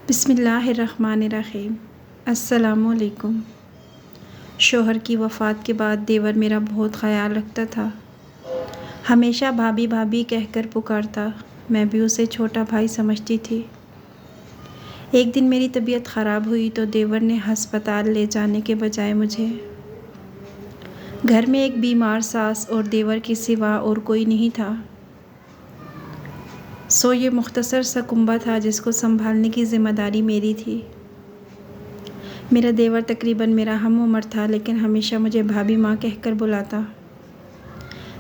बिस्मिल्लाहिर्रहमानिर्रहीम। अस्सलामुअलैकुम। शौहर की वफ़ात के बाद देवर मेरा बहुत ख़याल रखता था। हमेशा भाभी भाभी कहकर पुकारता। मैं भी उसे छोटा भाई समझती थी। एक दिन मेरी तबीयत ख़राब हुई तो देवर ने हस्पताल ले जाने के बजाय मुझे घर में एक बीमार सास और देवर के सिवा और कोई नहीं था। सो ये मुख्तसर सा कुंबा था जिसको संभालने की ज़िम्मेदारी मेरी थी। मेरा देवर तकरीबन मेरा हम उम्र था, लेकिन हमेशा मुझे भाभी माँ कहकर बुलाता।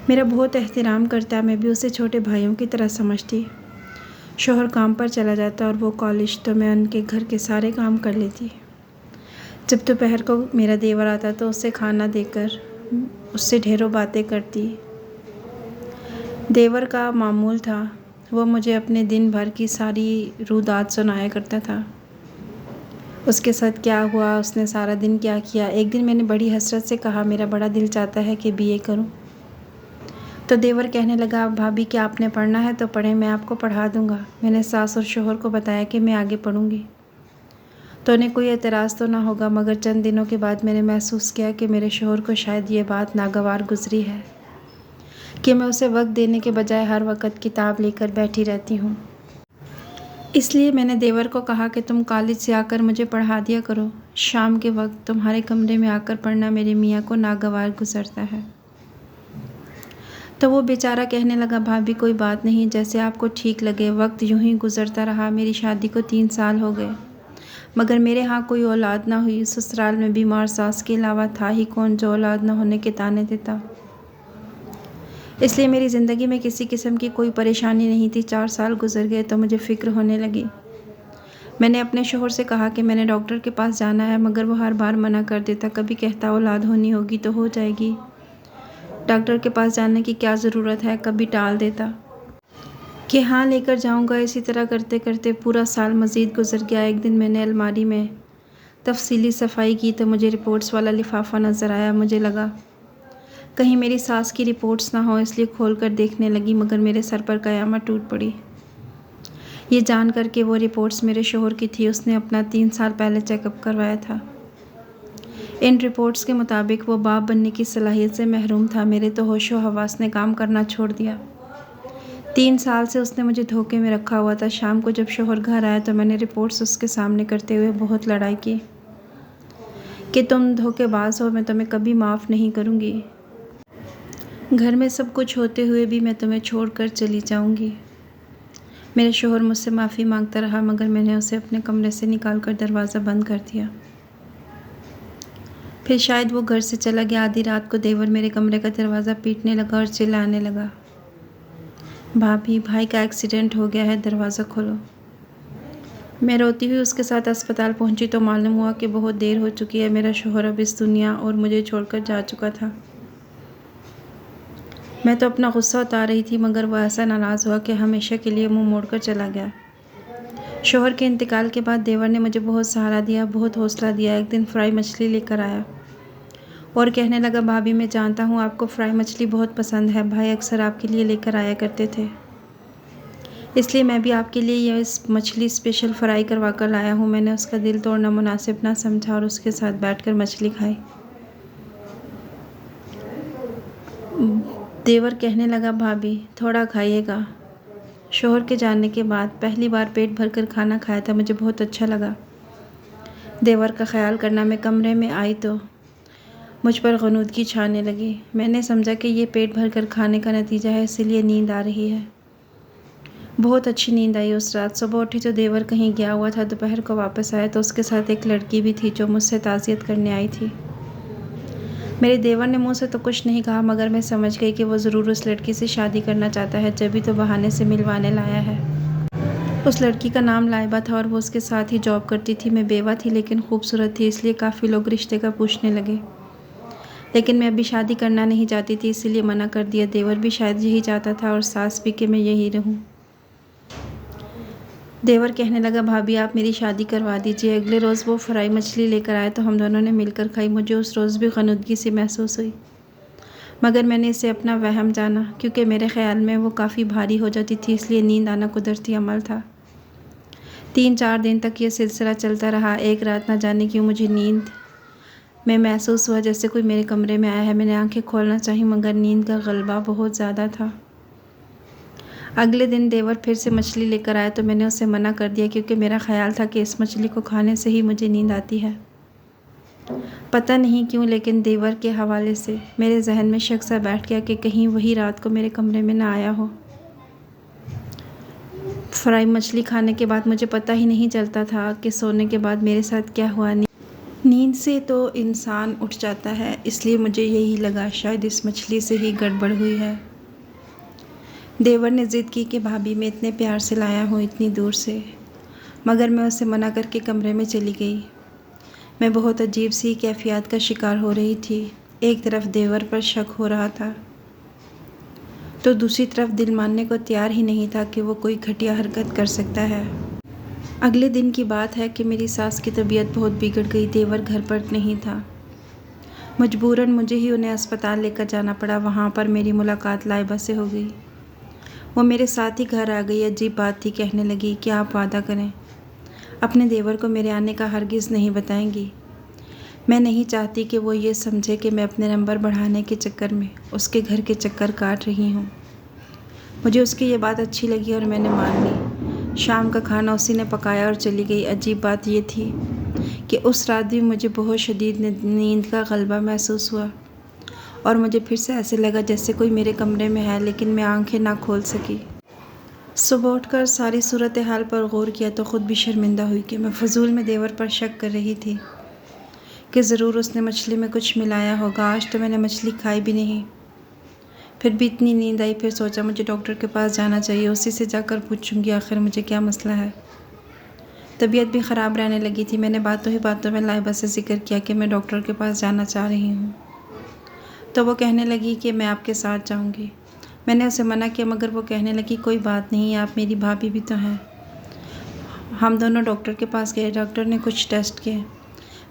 मेरा बहुत एहतराम करता। मैं भी उसे छोटे भाइयों की तरह समझती। शौहर काम पर चला जाता और वो कॉलेज, तो मैं उनके घर के सारे काम कर लेती। जब दोपहर को मेरा देवर आता तो उसे खाना देकर उससे ढेरों बातें करती। देवर का मामूल था, वो मुझे अपने दिन भर की सारी रुदात सुनाया करता था। उसके साथ क्या हुआ, उसने सारा दिन क्या किया। एक दिन मैंने बड़ी हसरत से कहा, मेरा बड़ा दिल चाहता है कि बीए करूं। तो देवर कहने लगा, भाभी क्या आपने पढ़ना है तो पढ़ें, मैं आपको पढ़ा दूंगा। मैंने सास और शौहर को बताया कि मैं आगे पढ़ूंगी तो उन्हें कोई एतराज़ तो ना होगा, मगर चंद दिनों के बाद मैंने महसूस किया कि मेरे शौहर को शायद ये बात नागवार गुजरी है कि मैं उसे वक्त देने के बजाय हर वक्त किताब लेकर बैठी रहती हूँ। इसलिए मैंने देवर को कहा कि तुम कॉलेज से आकर मुझे पढ़ा दिया करो। शाम के वक्त तुम्हारे कमरे में आकर पढ़ना मेरे मियाँ को नागवार गुजरता है। तो वो बेचारा कहने लगा, भाभी कोई बात नहीं, जैसे आपको ठीक लगे। वक्त यूं ही गुजरता रहा। मेरी शादी को 3 साल हो गए, मगर मेरे यहाँ कोई औलाद ना हुई। ससुराल में बीमार सास के अलावा था ही कौन जो औलाद न होने के ताने देता। इसलिए मेरी ज़िंदगी में किसी किस्म की कोई परेशानी नहीं थी। 4 साल गुजर गए तो मुझे फ़िक्र होने लगी। मैंने अपने शौहर से कहा कि मैंने डॉक्टर के पास जाना है, मगर वो हर बार मना कर देता। कभी कहता औलाद होनी होगी तो हो जाएगी, डॉक्टर के पास जाने की क्या ज़रूरत है। कभी टाल देता कि हाँ लेकर जाऊँगा। इसी तरह करते करते पूरा साल मज़ीद गुजर गया। एक दिन मैंने अलमारी में तफसीली सफाई की तो मुझे रिपोर्ट्स वाला लिफाफा नज़र आया। मुझे लगा कहीं मेरी सास की रिपोर्ट्स ना हो, इसलिए खोलकर देखने लगी, मगर मेरे सर पर कयामत टूट पड़ी। ये जान कर के वो रिपोर्ट्स मेरे शौहर की थी। उसने अपना 3 साल पहले चेकअप करवाया था। इन रिपोर्ट्स के मुताबिक वो बाप बनने की सलाहियत से महरूम था। मेरे तो होशो हवास ने काम करना छोड़ दिया। 3 साल से उसने मुझे धोखे में रखा हुआ था। शाम को जब शौहर घर आया तो मैंने रिपोर्ट्स उसके सामने करते हुए बहुत लड़ाई की कि तुम धोखेबाज हो, मैं तुम्हें कभी माफ़ नहीं करूँगी। घर में सब कुछ होते हुए भी मैं तुम्हें छोड़कर चली जाऊंगी। मेरे शौहर मुझसे माफ़ी मांगता रहा, मगर मैंने उसे अपने कमरे से निकालकर दरवाज़ा बंद कर दिया। फिर शायद वो घर से चला गया। आधी रात को देवर मेरे कमरे का दरवाज़ा पीटने लगा और चिल्लाने लगा, भाभी भाई का एक्सीडेंट हो गया है, दरवाज़ा खोलो। मैं रोती हुई उसके साथ अस्पताल पहुंची तो मालूम हुआ कि बहुत देर हो चुकी है। मेरा शौहर अब इस दुनिया और मुझे छोड़कर जा चुका था। मैं तो अपना गुस्सा उतार रही थी, मगर वह ऐसा नाराज़ हुआ कि हमेशा के लिए मुंह मोड़कर चला गया। शौहर के इंतकाल के बाद देवर ने मुझे बहुत सहारा दिया, बहुत हौसला दिया। एक दिन फ्राई मछली लेकर आया और कहने लगा, भाभी मैं जानता हूँ आपको फ्राई मछली बहुत पसंद है, भाई अक्सर आपके लिए लेकर आया करते थे, इसलिए मैं भी आपके लिए यह मछली स्पेशल फ्राई करवा कर लाया हूँ। मैंने उसका दिल तोड़ना मुनासिब ना समझा और उसके साथ बैठकर मछली खाई। देवर कहने लगा, भाभी थोड़ा खाइएगा। शौहर के जाने के बाद पहली बार पेट भरकर खाना खाया था। मुझे बहुत अच्छा लगा देवर का ख्याल करना। मैं कमरे में आई तो मुझ पर गनूदगी छाने लगी। मैंने समझा कि ये पेट भरकर खाने का नतीजा है, इसीलिए नींद आ रही है। बहुत अच्छी नींद आई उस रात। सुबह उठी तो देवर कहीं गया हुआ था। दोपहर को वापस आया तो उसके साथ एक लड़की भी थी जो मुझसे ताज़ियत करने आई थी। मेरे देवर ने मुंह से तो कुछ नहीं कहा, मगर मैं समझ गई कि वो ज़रूर उस लड़की से शादी करना चाहता है, जब भी तो बहाने से मिलवाने लाया है। उस लड़की का नाम लाइबा था और वो उसके साथ ही जॉब करती थी। मैं बेवा थी लेकिन खूबसूरत थी, इसलिए काफ़ी लोग रिश्ते का पूछने लगे, लेकिन मैं अभी शादी करना नहीं चाहती थी, इसीलिए मना कर दिया। देवर भी शायद यही चाहता था और सास भी कि मैं यही रहूं। देवर कहने लगा, भाभी आप मेरी शादी करवा दीजिए। अगले रोज़ वो फ्राई मछली लेकर आए तो हम दोनों ने मिलकर खाई। मुझे उस रोज़ भी गनुदगी सी महसूस हुई, मगर मैंने इसे अपना वहम जाना, क्योंकि मेरे ख्याल में वो काफ़ी भारी हो जाती थी, इसलिए नींद आना कुदरती अमल था। 3-4 दिन तक ये सिलसिला चलता रहा। एक रात ना जाने क्यों मुझे नींद में महसूस हुआ जैसे कोई मेरे कमरे में आया है। मैंने आंखें खोलना चाही मगर नींद का गलबा बहुत ज़्यादा था। अगले दिन देवर फिर से मछली लेकर आया तो मैंने उसे मना कर दिया क्योंकि मेरा ख्याल था कि इस मछली को खाने से ही मुझे नींद आती है। पता नहीं क्यों लेकिन देवर के हवाले से मेरे जहन में शक सा बैठ गया कि कहीं वही रात को मेरे कमरे में ना आया हो। फ्राई मछली खाने के बाद मुझे पता ही नहीं चलता था कि सोने के बाद मेरे साथ क्या हुआ। नींद से तो इंसान उठ जाता है, इसलिए मुझे यही लगा शायद इस मछली से ही गड़बड़ हुई है। देवर ने ज़िद की कि भाभी मैं इतने प्यार से लाया हूँ इतनी दूर से, मगर मैं उसे मना करके कमरे में चली गई। मैं बहुत अजीब सी कैफियत का शिकार हो रही थी। एक तरफ देवर पर शक हो रहा था तो दूसरी तरफ दिल मानने को तैयार ही नहीं था कि वो कोई घटिया हरकत कर सकता है। अगले दिन की बात है कि मेरी सास की तबीयत बहुत बिगड़ गई। देवर घर पर नहीं था। मजबूरन मुझे ही उन्हें अस्पताल लेकर जाना पड़ा। वहाँ पर मेरी मुलाकात लाइबा से हो गई। वो मेरे साथ ही घर आ गई। अजीब बात थी। कहने लगी कि आप वादा करें अपने देवर को मेरे आने का हरगिज़ नहीं बताएंगी। मैं नहीं चाहती कि वो ये समझे कि मैं अपने नंबर बढ़ाने के चक्कर में उसके घर के चक्कर काट रही हूँ। मुझे उसकी ये बात अच्छी लगी और मैंने मान ली। शाम का खाना उसी ने पकाया और चली गई। अजीब बात ये थी कि उस रात भी मुझे बहुत शदीद नींद का गलबा महसूस हुआ और मुझे फिर से ऐसे लगा जैसे कोई मेरे कमरे में है, लेकिन मैं आंखें ना खोल सकी। सुबह उठकर सारी सूरत हाल पर गौर किया तो ख़ुद भी शर्मिंदा हुई कि मैं फजूल में देवर पर शक कर रही थी कि ज़रूर उसने मछली में कुछ मिलाया होगा। आज तो मैंने मछली खाई भी नहीं। फिर भी इतनी नींद आई। फिर सोचा मुझे डॉक्टर के पास जाना चाहिए। उसी से जाकर पूछूंगी आखिर मुझे क्या मसला है। तबीयत भी ख़राब रहने लगी थी। मैंने बातों ही बातों में लाइबा से जिक्र किया कि मैं डॉक्टर के पास जाना चाह रही हूँ तो वो कहने लगी कि मैं आपके साथ जाऊँगी। मैंने उसे मना किया मगर वो कहने लगी कोई बात नहीं, आप मेरी भाभी भी तो हैं। हम दोनों डॉक्टर के पास गए। डॉक्टर ने कुछ टेस्ट किए,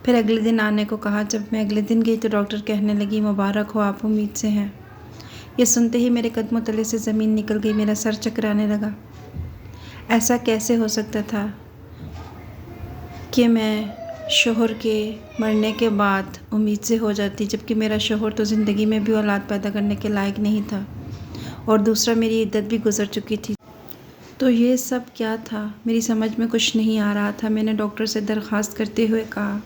फिर अगले दिन आने को कहा। जब मैं अगले दिन गई तो डॉक्टर कहने लगी मुबारक हो, आप उम्मीद से हैं। ये सुनते ही मेरे कदमों तले से ज़मीन निकल गई। मेरा सर चकराने लगा। ऐसा कैसे हो सकता था कि मैं शोहर के मरने के बाद उम्मीद से हो जाती, जबकि मेरा शोहर तो ज़िंदगी में भी औलाद पैदा करने के लायक नहीं था और दूसरा मेरी इद्दत भी गुजर चुकी थी। तो ये सब क्या था? मेरी समझ में कुछ नहीं आ रहा था। मैंने डॉक्टर से दरख्वास्त करते हुए कहा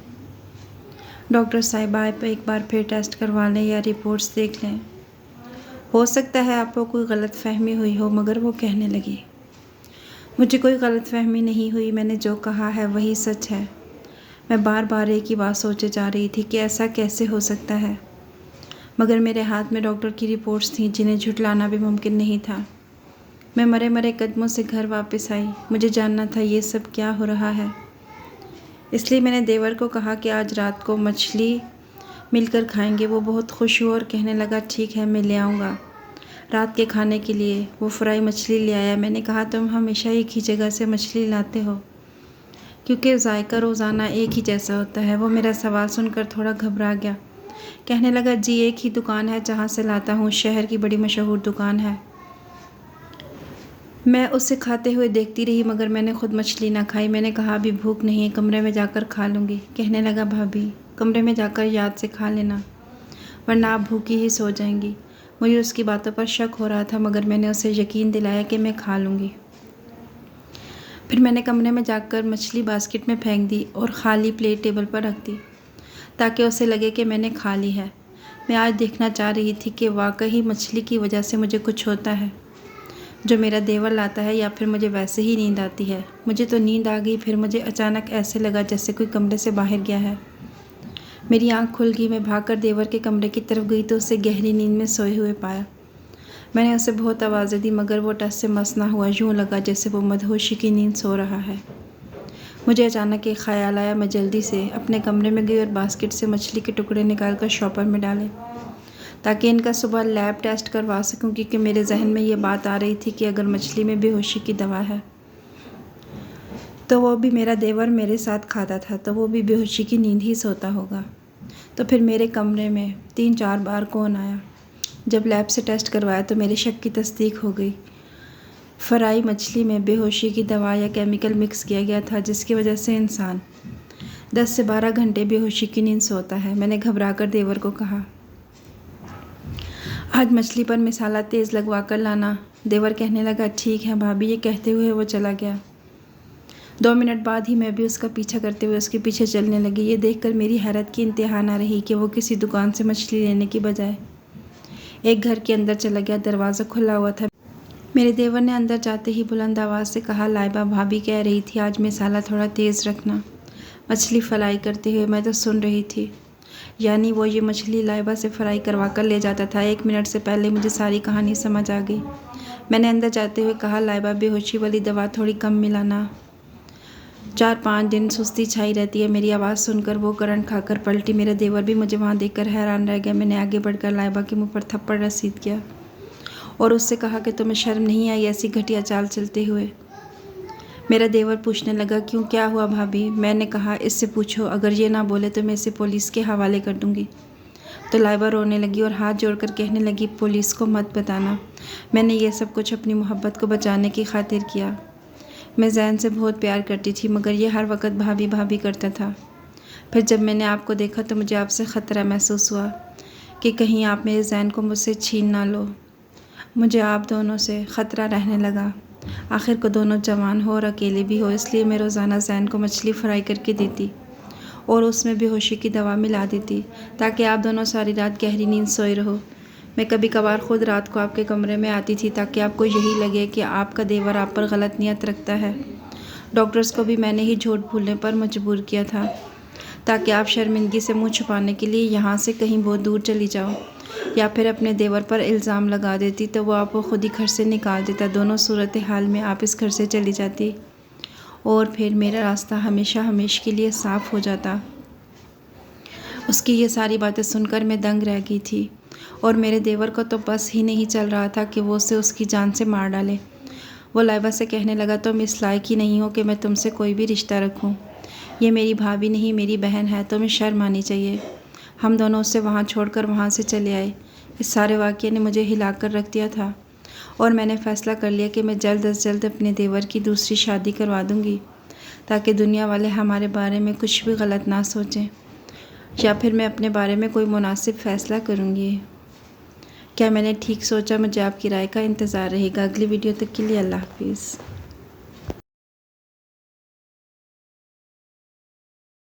डॉक्टर साहिबा आप एक बार फिर टेस्ट करवा लें या रिपोर्ट्स देख लें। हो सकता है आपको कोई गलत फहमी हुई हो। मगर वो कहने लगी मुझे कोई गलत फहमी नहीं हुई। मैंने जो कहा है वही सच है। मैं बार बार एक ही बात सोचे जा रही थी कि ऐसा कैसे हो सकता है, मगर मेरे हाथ में डॉक्टर की रिपोर्ट्स थीं जिन्हें झुटलाना भी मुमकिन नहीं था। मैं मरे मरे कदमों से घर वापस आई। मुझे जानना था ये सब क्या हो रहा है। इसलिए मैंने देवर को कहा कि आज रात को मछली मिलकर खाएंगे। वो बहुत खुश हुआ और कहने लगा ठीक है मैं ले आऊँगा रात के खाने के लिए। वो फ्राई मछली ले आया। मैंने कहा तुम हमेशा एक ही जगह से मछली लाते हो क्योंकि जायका रोज़ाना एक ही जैसा होता है। वो मेरा सवाल सुनकर थोड़ा घबरा गया। कहने लगा जी एक ही दुकान है जहाँ से लाता हूँ, शहर की बड़ी मशहूर दुकान है। मैं उसे खाते हुए देखती रही मगर मैंने खुद मछली ना खाई। मैंने कहा अभी भूख नहीं है, कमरे में जाकर खा लूँगी। कहने लगा भाभी कमरे में जाकर याद से खा लेना वरना आप भूखी ही सो जाएंगी। मुझे उसकी बातों पर शक हो रहा था मगर मैंने उसे यकीन दिलाया कि मैं खा लूँगी। फिर मैंने कमरे में जाकर मछली बास्केट में फेंक दी और ख़ाली प्लेट टेबल पर रख दी ताकि उसे लगे कि मैंने खा ली है। मैं आज देखना चाह रही थी कि वाकई मछली की वजह से मुझे कुछ होता है जो मेरा देवर लाता है या फिर मुझे वैसे ही नींद आती है। मुझे तो नींद आ गई। फिर मुझे अचानक ऐसे लगा जैसे कोई कमरे से बाहर गया है। मेरी आंख खुल गई। मैं भागकर देवर के कमरे की तरफ गई तो उसे गहरी नींद में सोए हुए पाया। मैंने उसे बहुत आवाज़ें दी मगर वो टस से मस ना हुआ। यूँ लगा जैसे वो मदहोशी की नींद सो रहा है। मुझे अचानक एक ख्याल आया। मैं जल्दी से अपने कमरे में गई और बास्केट से मछली के टुकड़े निकालकर शॉपर में डाले ताकि इनका सुबह लैब टेस्ट करवा सकूं, क्योंकि मेरे जहन में ये बात आ रही थी कि अगर मछली में बेहोशी की दवा है तो वो भी मेरा देवर मेरे साथ खाता था तो वो भी बेहोशी की नींद ही सोता होगा। तो फिर मेरे कमरे में 3-4 बार कौन आया। जब लैब से टेस्ट करवाया तो मेरे शक की तस्दीक हो गई। फ्राई मछली में बेहोशी की दवा या केमिकल मिक्स किया गया था जिसकी वजह से इंसान 10 से 12 घंटे बेहोशी की नींद सोता है। मैंने घबराकर देवर को कहा, आज मछली पर मसाला तेज़ लगवा कर लाना। देवर कहने लगा, ठीक है भाभी। ये कहते हुए वो चला गया। 2 मिनट बाद ही मैं भी उसका पीछा करते हुए उसके पीछे चलने लगी। ये देखकर मेरी हैरत की इंतहा ना रही कि वो किसी दुकान से मछली लेने की बजाय एक घर के अंदर चला गया। दरवाज़ा खुला हुआ था। मेरे देवर ने अंदर जाते ही बुलंद आवाज़ से कहा, लाइबा भाभी कह रही थी आज मसाला थोड़ा तेज़ रखना। मछली फ्राई करते हुए मैं तो सुन रही थी। यानी वो ये मछली लाइबा से फ्राई करवा कर ले जाता था। 1 मिनट से पहले मुझे सारी कहानी समझ आ गई। मैंने अंदर जाते हुए कहा, लाइबा बेहोशी वाली दवा थोड़ी कम मिलाना। 4-5 दिन सुस्ती छाई रहती है। मेरी आवाज़ सुनकर वो करंट खाकर पलटी। मेरा देवर भी मुझे वहाँ देखकर हैरान रह गया। मैंने आगे बढ़कर लाइबा के मुंह पर थप्पड़ रसीद किया और उससे कहा कि तुम्हें शर्म नहीं आई ऐसी घटिया चाल चलते हुए। मेरा देवर पूछने लगा, क्यों, क्या हुआ भाभी? मैंने कहा, इससे पूछो, अगर ये ना बोले तो मैं इसे पुलिस के हवाले कर दूंगी। तो लाइबा रोने लगी और हाथ जोड़कर कहने लगी, पुलिस को मत बताना। मैंने ये सब कुछ अपनी मोहब्बत को बचाने की खातिर किया। मैं जैन से बहुत प्यार करती थी मगर ये हर वक्त भाभी भाभी करता था। फिर जब मैंने आपको देखा तो मुझे आपसे ख़तरा महसूस हुआ कि कहीं आप मेरे जैन को मुझसे छीन ना लो। मुझे आप दोनों से ख़तरा रहने लगा। आखिर को दोनों जवान हो और अकेले भी हो, इसलिए मैं रोज़ाना जैन को मछली फ्राई करके देती और उसमें बेहोशी की दवा मिला देती ताकि आप दोनों सारी रात गहरी नींद सोए रहो। मैं कभी कभार खुद रात को आपके कमरे में आती थी ताकि आपको यही लगे कि आपका देवर आप पर गलत नियत रखता है। डॉक्टर्स को भी मैंने ही झूठ भूलने पर मजबूर किया था ताकि आप शर्मिंदगी से मुंह छुपाने के लिए यहाँ से कहीं बहुत दूर चली जाओ या फिर अपने देवर पर इल्ज़ाम लगा देती तो वो आपको खुद ही घर से निकाल देता। दोनों सूरत हाल में आप इस घर से चली जाती और फिर मेरा रास्ता हमेशा के लिए साफ़ हो जाता। उसकी ये सारी बातें सुनकर मैं दंग रह गई थी और मेरे देवर को तो बस ही नहीं चल रहा था कि वो उसे उसकी जान से मार डाले। वो लाइबा से कहने लगा, तुम इस लायक ही नहीं हो कि मैं तुमसे कोई भी रिश्ता रखूं। ये मेरी भाभी नहीं, मेरी बहन है। तुम्हें शर्म आनी चाहिए। हम दोनों उसे वहाँ छोड़कर वहाँ से चले आए। इस सारे वाक़ये ने मुझे हिला कर रख दिया था और मैंने फ़ैसला कर लिया कि मैं जल्द अज जल्द अपने देवर की दूसरी शादी करवा दूँगी ताकि दुनिया वाले हमारे बारे में कुछ भी गलत ना सोचें या फिर मैं अपने बारे में कोई मुनासिब फ़ैसला करूँगी। क्या मैंने ठीक सोचा? मुझे आपकी राय का इंतज़ार रहेगा। अगली वीडियो तक के लिए अल्लाह हाफ़िज़।